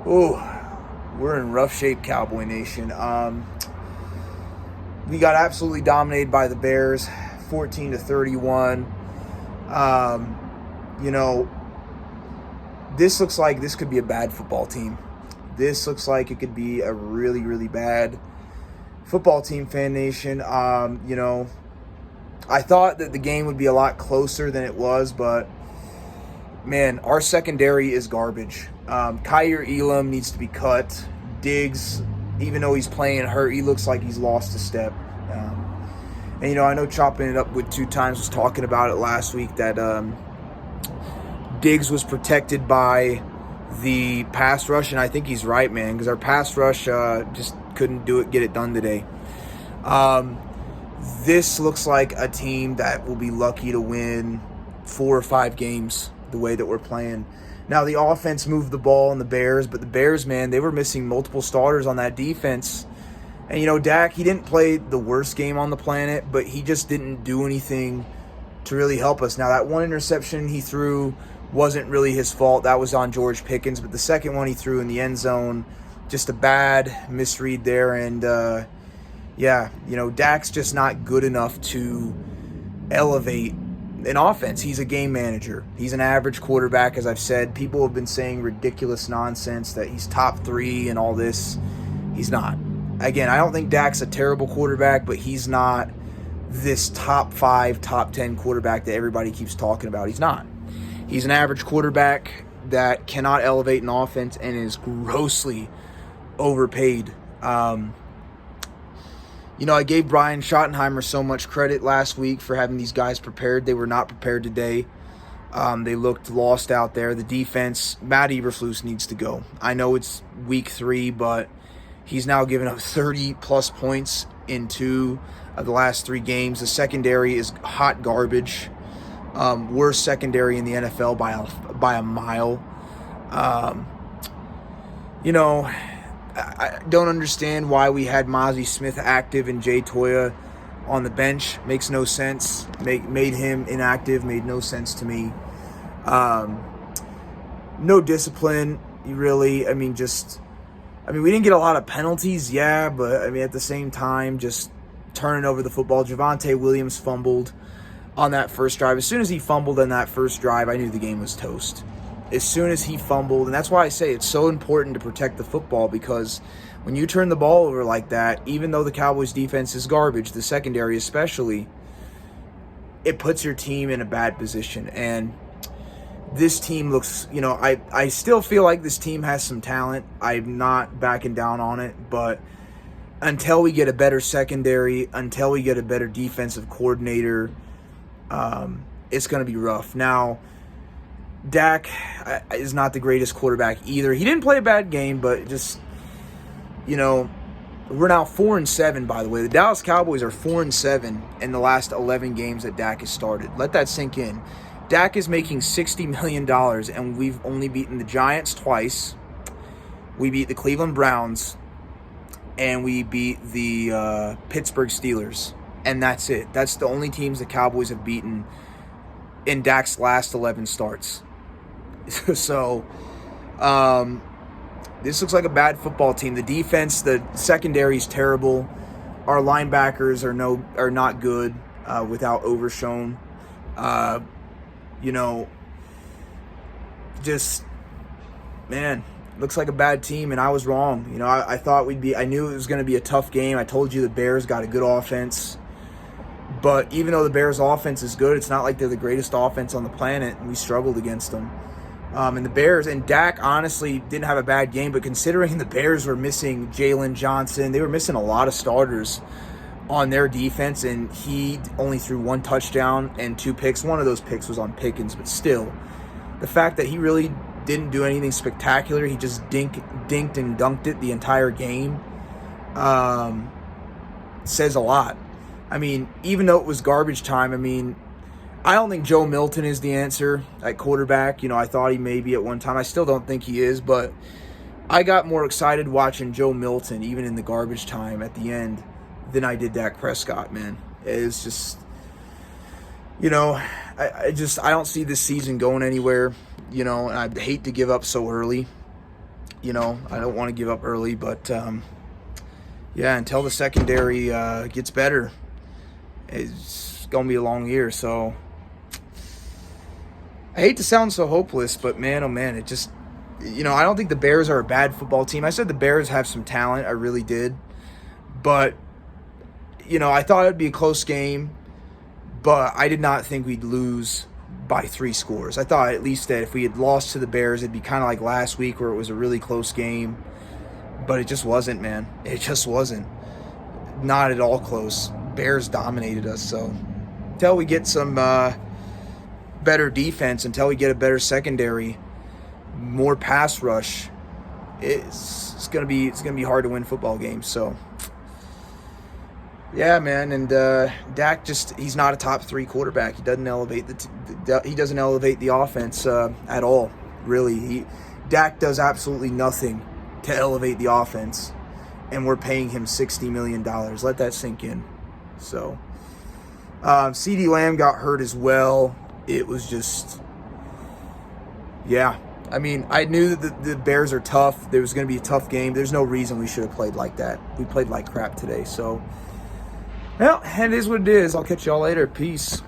Oh, we're in rough shape, Cowboy Nation. We got absolutely dominated by the Bears, 14-31. You know, this looks like this could be a bad football team. This looks like it could be a really, really bad football team, Fan Nation. I thought that the game would be a lot closer than it was, but man, our secondary is garbage. Kyer Elam needs to be cut. Diggs, even though he's playing hurt, he looks like he's lost a step. I know Chopping It Up with 2 times was talking about it last week that Diggs was protected by the pass rush, and I think he's right, man, because our pass rush just couldn't get it done today. This looks like a team that will be lucky to win 4 or 5 games the way that we're playing. Now, the offense moved the ball in the Bears, but the Bears, man, they were missing multiple starters on that defense. And, Dak, he didn't play the worst game on the planet, but he just didn't do anything to really help us. Now, that one interception he threw wasn't really his fault. That was on George Pickens. But the second one he threw in the end zone, just a bad misread there. And, Dak's just not good enough to elevate an offense. He's a game manager. He's an average quarterback, as I've said. People have been saying ridiculous nonsense that he's top 3 and all this. He's not. Again, I don't think Dak's a terrible quarterback, but he's not this top 5, top 10 quarterback that everybody keeps talking about. He's not. He's an average quarterback that cannot elevate an offense and is grossly overpaid. I gave Brian Schottenheimer so much credit last week for having these guys prepared. They were not prepared today. They looked lost out there. The defense, Matt Eberflus needs to go. I know it's week 3, but he's now given up 30-plus points in 2 of the last 3 games. The secondary is hot garbage. Worst secondary in the NFL by a mile. I don't understand why we had Mozzie Smith active and Jay Toya on the bench. Makes no sense. Made him inactive. Made no sense to me. No discipline, really. We didn't get a lot of penalties, yeah, but, at the same time, just turning over the football. Javonte Williams fumbled on that first drive. As soon as he fumbled on that first drive, I knew the game was toast. As soon as he fumbled, and that's why I say it's so important to protect the football, because when you turn the ball over like that, even though the Cowboys defense is garbage, the secondary especially, it puts your team in a bad position. And this team looks, I still feel like this team has some talent. I'm not backing down on it, but until we get a better secondary, until we get a better defensive coordinator, it's going to be rough. Now, Dak is not the greatest quarterback either. He didn't play a bad game, but just, we're now 4-7, by the way. The Dallas Cowboys are 4-7 in the last 11 games that Dak has started. Let that sink in. Dak is making $60 million, and we've only beaten the Giants twice. We beat the Cleveland Browns, and we beat the Pittsburgh Steelers. And that's it. That's the only teams the Cowboys have beaten in Dak's last 11 starts. So, this looks like a bad football team. The defense, the secondary is terrible. Our linebackers are not good without Overshown. Looks like a bad team, and I was wrong. I thought I knew it was going to be a tough game. I told you the Bears got a good offense. But even though the Bears' offense is good, it's not like they're the greatest offense on the planet, and we struggled against them. And the Bears, and Dak honestly didn't have a bad game, but considering the Bears were missing Jalen Johnson, they were missing a lot of starters on their defense, and he only threw 1 touchdown and 2 picks. One of those picks was on Pickens, but still, the fact that he really didn't do anything spectacular, he just dinked and dunked it the entire game, says a lot. Even though it was garbage time, I don't think Joe Milton is the answer at quarterback. I thought he may be at one time. I still don't think he is, but I got more excited watching Joe Milton, even in the garbage time at the end, than I did Dak Prescott, man. It's just, I don't see this season going anywhere, and I hate to give up so early. I don't want to give up early, but yeah, until the secondary gets better, it's going to be a long year. So I hate to sound so hopeless, but man, oh man, it just, I don't think the Bears are a bad football team. I said the Bears have some talent. I really did. But, I thought it'd be a close game, but I did not think we'd lose by 3 scores. I thought at least that if we had lost to the Bears, it'd be kind of like last week where it was a really close game. But it just wasn't, man. It just wasn't. Not at all close. Bears dominated us. So until we get some better defense, until we get a better secondary, more pass rush, it's gonna be hard to win football games. So yeah, man, and Dak he's not a top 3 quarterback. He doesn't elevate the offense at all. Really, Dak does absolutely nothing to elevate the offense, and we're paying him $60 million. Let that sink in. So CeeDee Lamb got hurt as well. It was just, yeah. I mean, I knew that the Bears are tough. There was going to be a tough game. There's no reason we should have played like that. We played like crap today. So, well, it is what it is. I'll catch y'all later. Peace.